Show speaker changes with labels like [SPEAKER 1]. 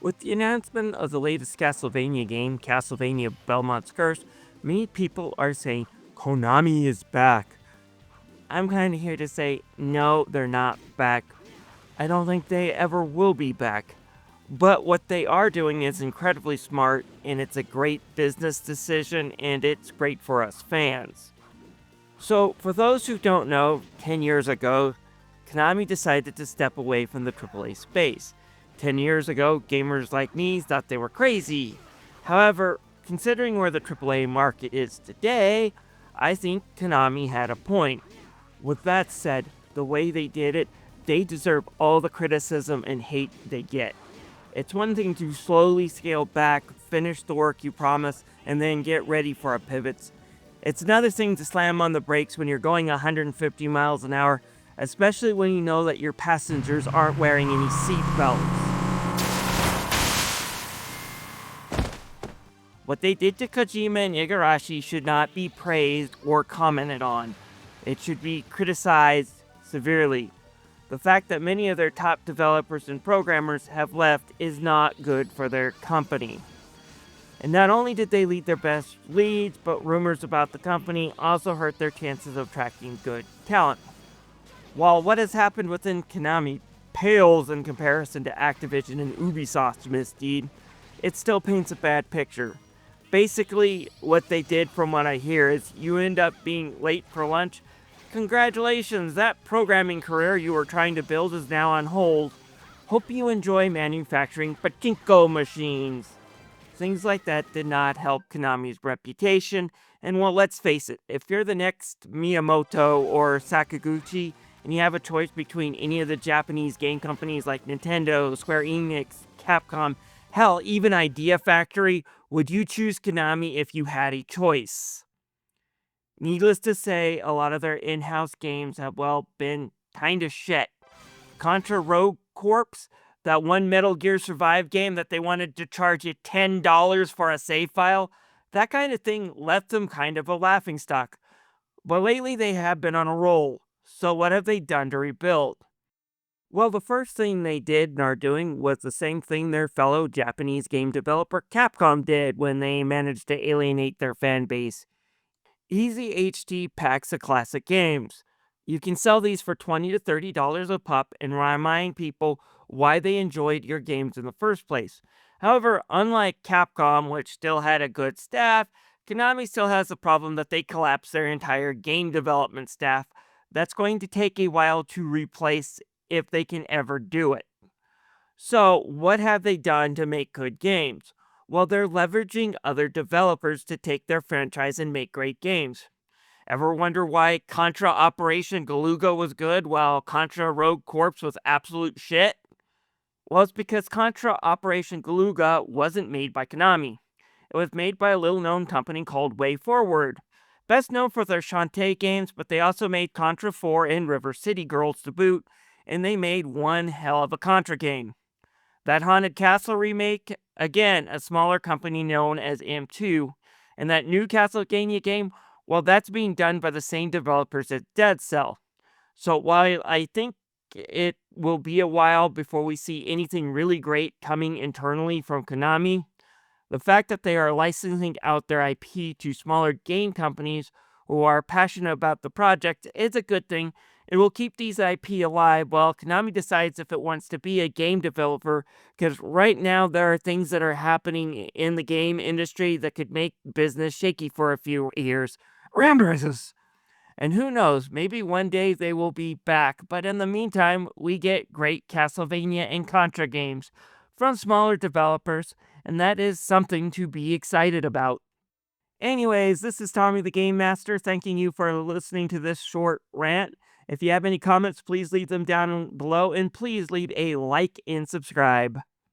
[SPEAKER 1] With the announcement of the latest Castlevania game, Castlevania Belmont's Curse, many people are saying Konami is back. I'm kind of here to say, no, they're not back. I don't think they ever will be back. But what they are doing is incredibly smart, and it's a great business decision, and it's great for us fans. So, for those who don't know, 10 years ago, Konami decided to step away from the AAA space. 10 years ago, gamers like me thought they were crazy. However, considering where the AAA market is today, I think Konami had a point. With that said, the way they did it, they deserve all the criticism and hate they get. It's one thing to slowly scale back, finish the work you promised, and then get ready for a pivot. It's another thing to slam on the brakes when you're going 150 miles an hour, especially when you know that your passengers aren't wearing any seatbelts. What they did to Kojima and Igarashi should not be praised or commented on. It should be criticized severely. The fact that many of their top developers and programmers have left is not good for their company. And not only did they lead their best leads, but rumors about the company also hurt their chances of attracting good talent. While what has happened within Konami pales in comparison to Activision and Ubisoft's misdeed, it still paints a bad picture. Basically, what they did from what I hear is you end up being late for lunch. Congratulations, that programming career you were trying to build is now on hold. Hope you enjoy manufacturing pachinko machines. Things like that did not help Konami's reputation, and well, let's face it, if you're the next Miyamoto or Sakaguchi, and you have a choice between any of the Japanese game companies like Nintendo, Square Enix, Capcom, hell, even Idea Factory, would you choose Konami if you had a choice? Needless to say, a lot of their in-house games have, well, been kinda shit. Contra Rogue Corps, that one Metal Gear Survive game that they wanted to charge you $10 for a save file, that kind of thing left them kind of a laughingstock. But lately they have been on a roll, so what have they done to rebuild? Well, the first thing they did and are doing was the same thing their fellow Japanese game developer Capcom did when they managed to alienate their fan base. Easy HD packs of classic games. You can sell these for $20 to $30 a pop and remind people why they enjoyed your games in the first place. However, unlike Capcom, which still had a good staff, Konami still has the problem that they collapsed their entire game development staff. That's going to take a while to replace if they can ever do it. So, what have they done to make good games? Well, they're leveraging other developers to take their franchise and make great games. Ever wonder why Contra Operation Galuga was good while Contra Rogue Corps was absolute shit? Well, it's because Contra Operation Galuga wasn't made by Konami. It was made by a little-known company called Way Forward. Best known for their Shantae games, but they also made Contra 4 and River City Girls to boot, and they made one hell of a Contra game. That Haunted Castle remake, again, a smaller company known as M2, and that new Castlevania game, well, that's being done by the same developers as Dead Cell. So while I think it will be a while before we see anything really great coming internally from Konami, the fact that they are licensing out their IP to smaller game companies who are passionate about the project is a good thing. It will keep these IP alive while Konami decides if it wants to be a game developer, because right now there are things that are happening in the game industry that could make business shaky for a few years. Rambraces! And who knows, maybe one day they will be back, but in the meantime, we get great Castlevania and Contra games from smaller developers, and that is something to be excited about. Anyways, this is Tommy the Game Master, thanking you for listening to this short rant. If you have any comments, please leave them down below, and please leave a like and subscribe.